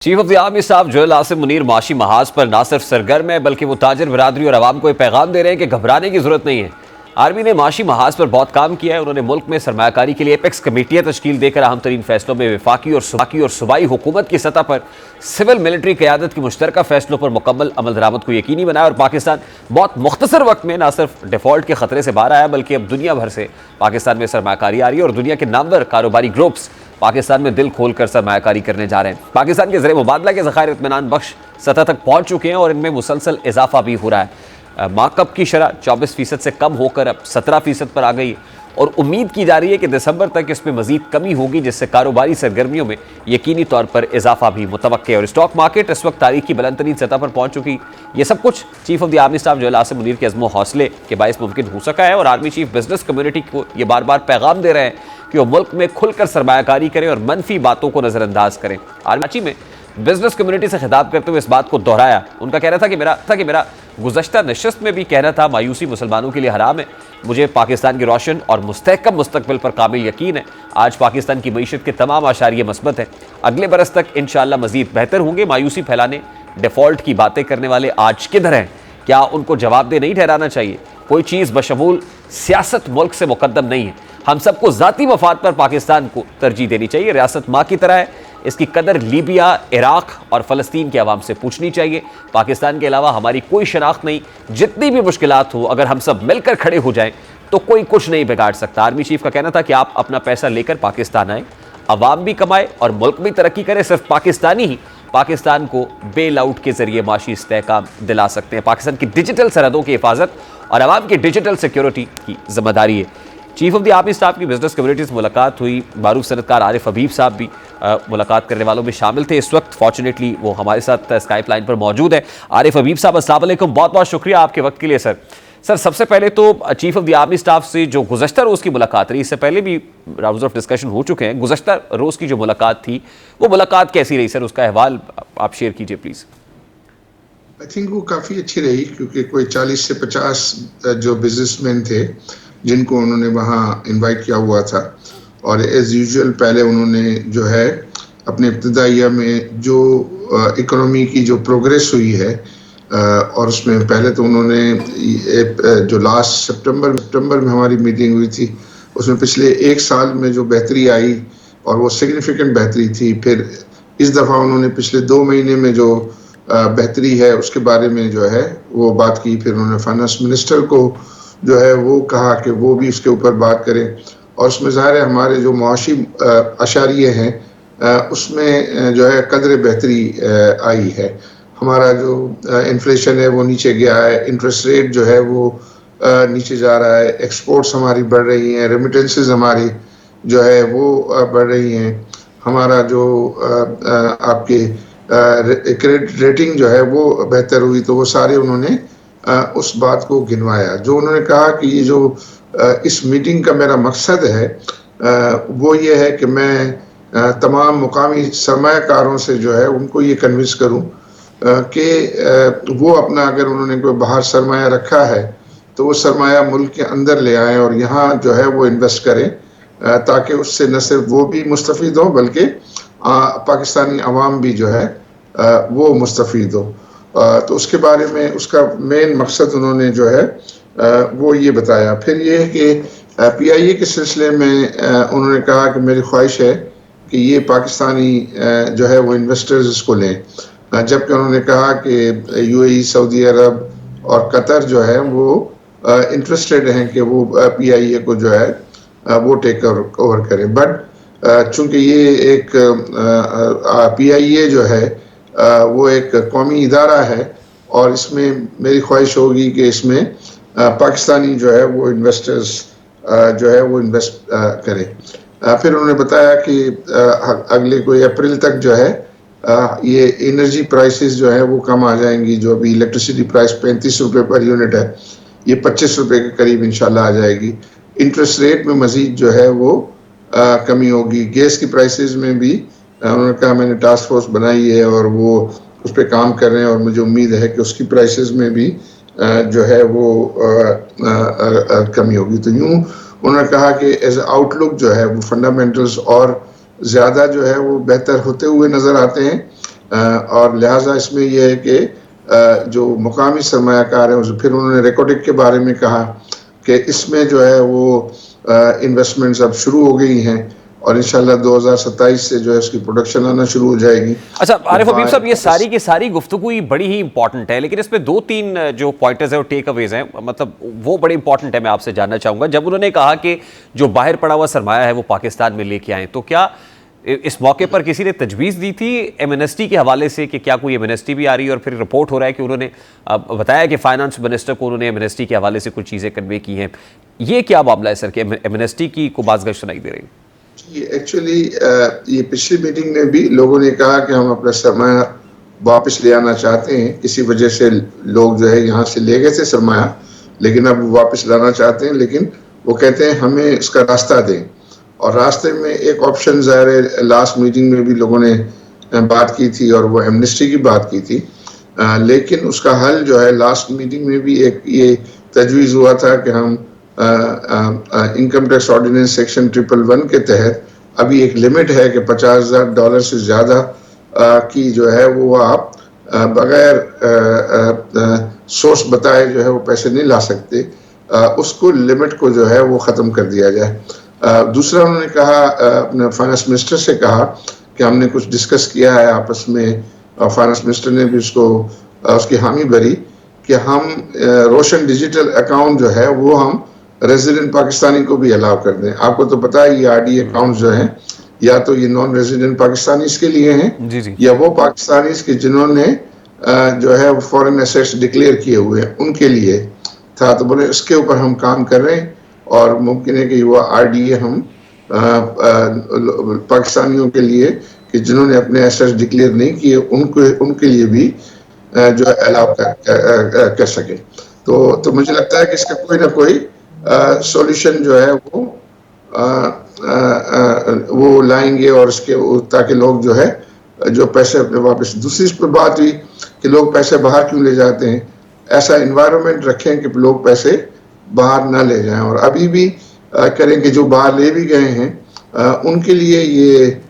Chief of the army staff general Asim Munir माशी महाज पर ना सिर्फ सरगर्म है बल्कि वो ताजर बिरादरी और आवाम को ये पैगाम दे रहे हैं कि घबराने की जरूरत नहीं है। आर्मी ने माशी महाज पर बहुत काम किया है। उन्होंने मुल्क में सरमायाकारी के लिए एपेक्स कमेटियां तश्कील देकर अहम तरीन फैसलों में वफाकी और सूबाई हुकूमत की सतह पर सिविल मिलिट्री क़यादत की मुश्तरका फैसलों पर मुकम्मल अमल दरामद को यकीनी बनाया और पाकिस्तान बहुत मुख्तसर वक्त में न सिर्फ डिफॉल्ट के खतरे से बाहर आया बल्कि अब दुनिया भर से पाकिस्तान में सरमायाकारी आ रही है और दुनिया के नामवर कारोबारी ग्रुप्स पाकिस्तान में दिल खोल कर सरमायाकारी करने जा रहे हैं। पाकिस्तान के ज़रिए मुबादला के ज़खायर इत्मीनान बख्श सतह तक पहुंच चुके हैं और इनमें मुसलसल इजाफा भी हो रहा है। मार्कअप की शरह 24% से कम होकर अब 17% पर आ गई है और उम्मीद की जा रही है कि दिसंबर तक इसमें मजीद कमी होगी, जिससे कारोबारी सरगर्मियों में यकीनी तौर पर इजाफा भी मुतवक्के है और स्टॉक मार्केट इस वक्त तारीख की बुलंद तरीन सतह पर पहुंच चुकी। ये सब कुछ chief of the army staff general Asim Munir के अज़्म व हौसले के बायस मुमकिन हो सका है और आर्मी चीफ बिजनेस कम्युनिटी को ये बार बार पैगाम दे रहे हैं कि वो मुल्क में खुलकर सरमायाकारी करें और मनफी बातों को नज़रअंदाज करें। आर्मी में बिजनेस कम्युनिटी से खिताब करते हुए इस बात को दोहराया। उनका कहना था कि मेरा गुज़श्ता नशस्त में भी कहना था मायूसी मुसलमानों के लिए हराम है। मुझे पाकिस्तान के रोशन और मुस्तहकम मुस्तकबिल पर काबिल यकीन है। आज पाकिस्तान की मईशत के तमाम आशारिये मस्बत हैं। अगले बरस तक इंशाअल्लाह मजीद बेहतर होंगे। मायूसी फैलाने, डिफ़ॉल्ट की बातें करने वाले आज किधर हैं? क्या उनको जवाबदेह नहीं ठहराना चाहिए? कोई चीज़ बशमूल सियासत मुल्क से मुकद्दम नहीं है। हम सबको ज़ाती मफाद पर पाकिस्तान को तरजीह देनी चाहिए। रियासत माँ की तरह है, इसकी कदर लीबिया, इराक और फ़लस्तीन के अवाम से पूछनी चाहिए। पाकिस्तान के अलावा हमारी कोई शनाख्त नहीं। जितनी भी मुश्किलात हो, अगर हम सब मिलकर खड़े हो जाएं तो कोई कुछ नहीं बिगाड़ सकता। आर्मी चीफ का कहना था कि आप अपना पैसा लेकर पाकिस्तान आए, अवाम भी कमाए और मुल्क भी तरक्की करे। सिर्फ पाकिस्तानी ही पाकिस्तान को बेल आउट के जरिए माशी इस्तेहकाम दिला सकते हैं। पाकिस्तान की डिजिटल सरहदों की हिफाजत और अवाम की डिजिटल सिक्योरिटी की जिम्मेदारी है। Chief of the army staff की बिजनेस कम्युनिटी से मुलाकात हुई। मारूफ सनतकार आरिफ हबीब साहब भी मुलाकात करने वालों में शामिल थे। इस वक्त फॉर्चुनेटली वो हमारे साथ स्काइप लाइन पर मौजूद है। आरिफ हबीब साहब, अस्सलाम वालेकुम, बहुत बहुत शुक्रिया आपके वक्त के लिए। सर सबसे पहले तो chief of the army staff से जो गुज़श्ता रोज़ की मुलाकात रही, इससे पहले भी राउंड्स ऑफ डिस्कशन हो चुके हैं, गुज़श्ता रोज़ की जो मुलाकात थी वो मुलाकात कैसी रही सर? उसका अहवाल आप शेयर कीजिए प्लीज़। आई थिंक वो काफ़ी अच्छी रही क्योंकि कोई 40 से 50 जो बिजनेसमैन थे जिनको उन्होंने वहाँ इनवाइट किया हुआ था और एज़ यूजुअल पहले उन्होंने जो है अपने इब्तिदाइया में जो इकोनॉमी की जो प्रोग्रेस हुई है और उसमें पहले तो उन्होंने जो लास्ट सितंबर में हमारी मीटिंग हुई थी उसमें पिछले एक साल में जो बेहतरी आई और वो सिग्निफिकेंट बेहतरी थी। फिर इस दफ़ा उन्होंने पिछले 2 महीने में जो बेहतरी है उसके बारे में जो है वो बात की। फिर उन्होंने फाइनेंस मिनिस्टर को जो है वो कहा कि वो भी इसके ऊपर बात करें और उसमें ज़ाहिर है हमारे जो मुआशी अशारिये हैं उसमें जो है कदर बेहतरी आई है। हमारा जो इन्फ्लेशन है वो नीचे गया है, इंटरेस्ट रेट जो है वो नीचे जा रहा है, एक्सपोर्ट्स हमारी बढ़ रही हैं, रेमिटेंसेस हमारी जो है वो बढ़ रही हैं। हमारा जो आपके क्रेडिट रेटिंग जो है वो बेहतर हुई। तो वो सारे उन्होंने उस बात को गिनवाया। जो उन्होंने कहा कि ये जो इस मीटिंग का मेरा मकसद है वो ये है कि मैं तमाम मुकामी सरमायाकारों से जो है उनको ये कन्विंस करूं कि वो अपना अगर उन्होंने कोई बाहर सरमाया रखा है तो वो सरमाया मुल्क के अंदर ले आएँ और यहाँ जो है वो इन्वेस्ट करें ताकि उससे न सिर्फ वो भी मुस्तफ़ीद हो बल्कि पाकिस्तानी अवाम भी जो है वो मुस्तफ़ीद हो। तो उसके बारे में उसका मेन मकसद उन्होंने जो है वो ये बताया। फिर ये है कि PIA के सिलसिले में उन्होंने कहा कि मेरी ख्वाहिश है कि ये पाकिस्तानी जो है वो इन्वेस्टर्स इसको लें, जबकि उन्होंने कहा कि UAE, सऊदी अरब और कतर जो है वो इंटरेस्टेड हैं कि वो PIA को जो है वो टेक ओवर करें। बट चूँकि ये एक PIA जो है वो एक कौमी इदारा है और इसमें मेरी ख्वाहिश होगी कि इसमें पाकिस्तानी जो है वो इन्वेस्टर्स जो है वो इन्वेस्ट करें। फिर उन्होंने बताया कि अगले कोई अप्रैल तक जो है ये एनर्जी प्राइसेस जो है वो कम आ जाएंगी। जो अभी इलेक्ट्रिसिटी प्राइस 35 रुपये पर यूनिट है, ये 25 रुपये के करीब इंशाल्लाह आ जाएगी। इंटरेस्ट रेट में मज़ीद जो है वो कमी होगी। गैस की प्राइसेस में भी उन्होंने कहा मैंने टास्क फोर्स बनाई है और वो उस पर काम कर रहे हैं और मुझे उम्मीद है कि उसकी प्राइसेस में भी जो है वो कमी होगी। तो यूँ उन्होंने कहा कि एज आउटलुक जो है वो फंडामेंटल्स और ज़्यादा जो है वो बेहतर होते हुए नज़र आते हैं और लिहाजा इसमें यह है कि जो मुकामी सरमायाकार हैं, फिर उन्होंने रेकोडिक के बारे में कहा कि इसमें जो है वो इन्वेस्टमेंट्स अब शुरू हो गई हैं और इंशाल्लाह 2027 से जो है उसकी प्रोडक्शन आना शुरू हो जाएगी। अच्छा आरिफ हबीब साहब, ये सारी की सारी गुफ्तगू बड़ी ही इंपॉर्टेंट है, लेकिन इसमें 2-3 जो पॉइंटर्स हैं और टेक अवेज हैं, मतलब वो बड़े इंपॉर्टेंट है। मैं आपसे जानना चाहूंगा, जब उन्होंने कहा कि जो बाहर पड़ा हुआ सरमाया है वो पाकिस्तान में लेके आए, तो क्या इस मौके पर किसी ने तजवीज़ दी थी एमएनएसटी के हवाले से कि क्या कोई एमएनएसटी भी आ रही है? और फिर रिपोर्ट हो रहा है कि उन्होंने बताया कि फाइनेंस मिनिस्टर को उन्होंने एमएनएसटी के हवाले से कुछ चीज़ें कन्वे की हैं। ये क्या मामला है सर कि एमएनएसटी की को बाज़गश सुनाई दे रही है? एक्चुअली ये पिछली मीटिंग में भी लोगों ने कहा कि हम अपना सरमाया वापस ले आना चाहते हैं। किसी वजह से लोग जो है यहाँ से ले गए थे सरमाया, लेकिन अब वापस लाना चाहते हैं, लेकिन वो कहते हैं हमें इसका रास्ता दें। और रास्ते में एक ऑप्शन ज़ाहिर है, लास्ट मीटिंग में भी लोगों ने बात की थी और वो एमनेस्टी की बात की थी, लेकिन उसका हल जो है लास्ट मीटिंग में भी एक ये तजवीज़ हुआ था कि हम इनकम टैक्स ऑर्डिनेंस सेक्शन 111 के तहत अभी एक लिमिट है कि $50,000 से ज़्यादा की जो है वो आप बगैर सोर्स बताए जो है वो पैसे नहीं ला सकते, उसको लिमिट को जो है वो ख़त्म कर दिया जाए। दूसरा उन्होंने कहा, अपने फाइनेंस मिनिस्टर से कहा कि हमने कुछ डिस्कस किया है आपस में, और फाइनेंस मिनिस्टर ने भी उसको उसकी हामी भरी कि हम रोशन डिजिटल अकाउंट जो है वो हम रेजिडेंट पाकिस्तानी को भी अलाउ कर दें। आपको तो पता है ये आरडी अकाउंट जो हैं या तो ये नॉन रेजिडेंट पाकिस्तानीज के लिए हैं जी। या वो पाकिस्तानीज के जिन्होंने जो है वो फॉरेन एसेट्स डिक्लेयर किए हुए हैं उनके लिए था। तो बोले इसके ऊपर हम काम कर रहे हैं और मुमकिन है कि वो आरडीए हम पाकिस्तानियों के लिए कि जिन्होंने अपने एसेट्स डिक्लेयर नहीं किए उनके लिए भी जो है अलाउ कर सके। तो मुझे लगता है कि इसका कोई ना कोई सॉल्यूशन जो है वो लाएंगे और इसके ताकि लोग जो है जो पैसे अपने वापस। दूसरी इस पर बात हुई कि लोग पैसे बाहर क्यों ले जाते हैं, ऐसा इन्वायरमेंट रखें कि लोग पैसे बाहर ना ले जाएं। और अभी भी करें कि जो बाहर ले भी गए हैं उनके लिए ये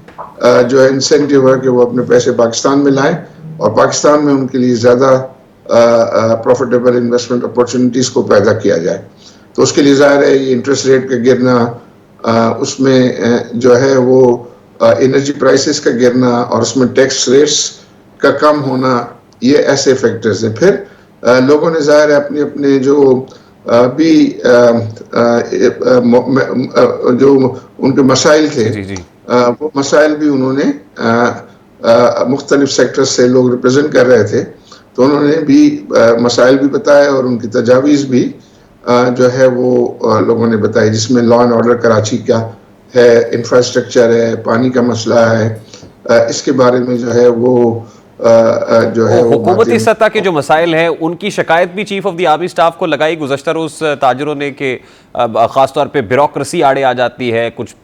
जो है इंसेंटिव है कि वो अपने पैसे पाकिस्तान में लाएं और पाकिस्तान में उनके लिए ज़्यादा प्रॉफिटेबल इन्वेस्टमेंट अपॉर्चुनिटीज़ को पैदा किया जाए। तो उसके लिए ज़ाहिर है ये इंटरेस्ट रेट का गिरना, उसमें जो है वो एनर्जी प्राइसेस का गिरना और उसमें टैक्स रेट्स का कम होना, ये ऐसे फैक्टर्स हैं। फिर लोगों ने ज़ाहिर है अपने अपने जो भी जो उनके मसाइल थे वो मसाइल भी उन्होंने मुख्तलिफ सेक्टर्स से लोग रिप्रेजेंट कर रहे थे, तो उन्होंने भी मसाइल भी बताए और उनकी तजावीज़ भी जो है वो लोगों ने बताई, जिसमें लॉ एंड ऑर्डर कराची का है, इंफ्रास्ट्रक्चर है, पानी का मसला है, इसके बारे में जो है वो जो है हुकूमती सतह के जो मसाइल हैं उनकी शिकायत भी chief of the army staff को लगाई गुज़श्ता रोज़ ताजरों ने कि ख़ासतौर पे ब्यूरोक्रेसी आड़े आ जाती है, कुछ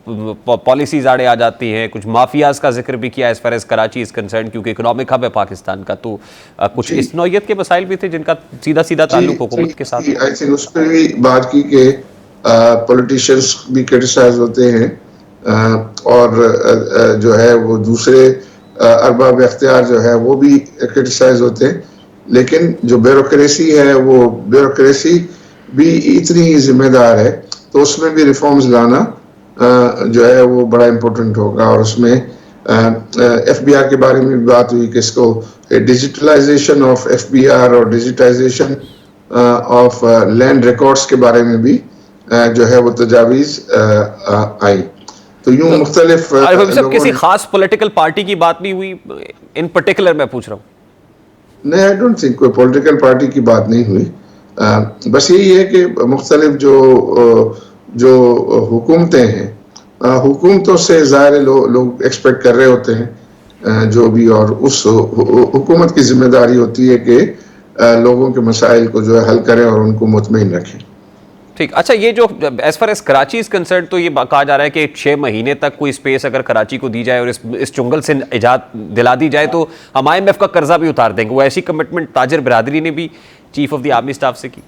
पॉलिसीज़ आड़े आ जाती हैं, कुछ माफियाज का जिक्र भी किया as far as Karachi is concern, क्योंकि इकोनॉमिक हब है पाकिस्तान का। तो कुछ इस नौयत के मसाइल भी थे जिनका सीधा सीधा ताल्लुक हुकूमत के साथ। आई थिंक उस पर भी बात की कि पॉलिटिशियंस भी क्रिटिसाइज होते हैं और जो है वो दूसरे अरबाब इख्तियार जो है वो भी क्रिटिसाइज होते हैं, लेकिन जो ब्यूरोक्रेसी है वो ब्यूरोक्रेसी भी इतनी ही जिम्मेदार है, तो उसमें भी रिफॉर्म्स लाना जो है वो बड़ा इम्पोर्टेंट होगा। और उसमें एफबीआर के बारे में भी बात हुई कि इसको डिजिटलाइजेशन ऑफ एफबीआर और डिजिटाइजेशन ऑफ लैंड रिकॉर्ड्स के बारे में भी जो है वो तजावीज़ आई। तो यूं मुख्तलिफ किसी खास पॉलिटिकल पार्टी की बात नहीं हुई इन पर्टिकुलर, मैं पूछ रहा हूँ? नहीं, आई डोंट थिंक कोई पॉलिटिकल पार्टी की बात नहीं हुई। बस यही है कि मुख्तलिफ जो हुकूमतें हैं, हुकूमतों से ज़ाहिर लोग एक्सपेक्ट कर रहे होते हैं जो भी, और उस हुकूमत की जिम्मेदारी होती है कि लोगों के मसाइल को जो है हल करें और उनको मुतमईन रखें। ठीक। अच्छा, ये जो as far as Karachi is concern, तो ये कहा जा रहा है कि 6 महीने तक कोई स्पेस अगर कराची को दी जाए और इस चुंगल से निजात दिला दी जाए तो हम IMF का कर्जा भी उतार देंगे। वो ऐसी कमिटमेंट ताजर बिरादरी ने भी chief of the army staff से की।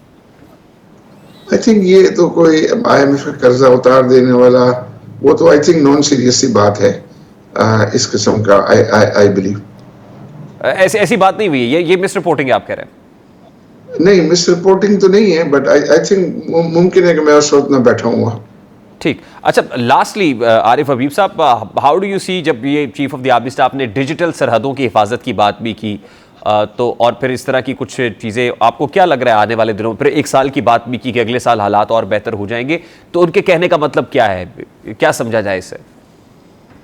आई थिंक ये तो कोई IMF का कर्जा उतार देने वाला, वो तो आई थिंक नॉन सीरियस सी बात है इस किस्म का, आई बिलीव। ऐसी ऐसी बात नहीं हुई है, ये मिस रिपोर्टिंग है आप कह रहे हैं? नहीं, मिस रिपोर्टिंग तो नहीं है, बट आई थिंक मुमकिन है कि मैं उस वक्त ना बैठा हूँ वहाँ। ठीक। अच्छा, लास्टली आरिफ हबीब साहब, हाउ डू यू सी, जब ये chief of the army staff ने डिजिटल सरहदों की हिफाजत की बात भी की, तो और फिर इस तरह की कुछ चीज़ें, आपको क्या लग रहा है आने वाले दिनों में, फिर 1 साल की बात भी की कि अगले साल हालात और बेहतर हो जाएंगे, तो उनके कहने का मतलब क्या है, क्या समझा जाए इससे?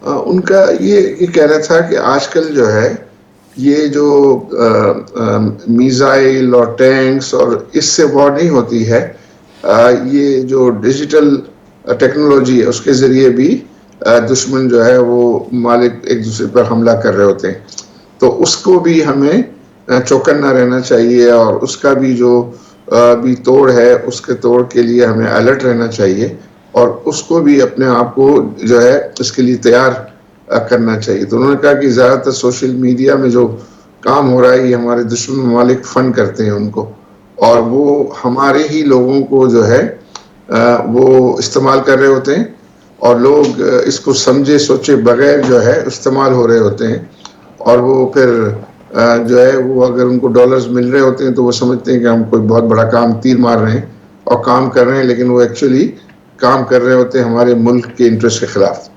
उनका ये कहना था कि आजकल जो है ये जो मिसाइल और टैंक्स और इससे वॉर नहीं होती है, ये जो डिजिटल टेक्नोलॉजी है उसके ज़रिए भी दुश्मन जो है वो मालिक एक दूसरे पर हमला कर रहे होते हैं, तो उसको भी हमें चौकन्ना रहना चाहिए और उसका भी जो भी तोड़ है उसके तोड़ के लिए हमें अलर्ट रहना चाहिए और उसको भी अपने आप को जो है इसके लिए तैयार करना चाहिए। तो उन्होंने कहा कि ज़्यादातर सोशल मीडिया में जो काम हो रहा है ये हमारे दुश्मन ममालिक फंड करते हैं उनको, और वो हमारे ही लोगों को जो है वो इस्तेमाल कर रहे होते हैं और लोग इसको समझे सोचे बगैर जो है इस्तेमाल हो रहे होते हैं, और वो फिर जो है वो अगर उनको डॉलर्स मिल रहे होते हैं तो वो समझते हैं कि हम कोई बहुत बड़ा काम तीर मार रहे हैं और काम कर रहे हैं, लेकिन वो एक्चुअली काम कर रहे होते हैं हमारे मुल्क के इंटरेस्ट के खिलाफ।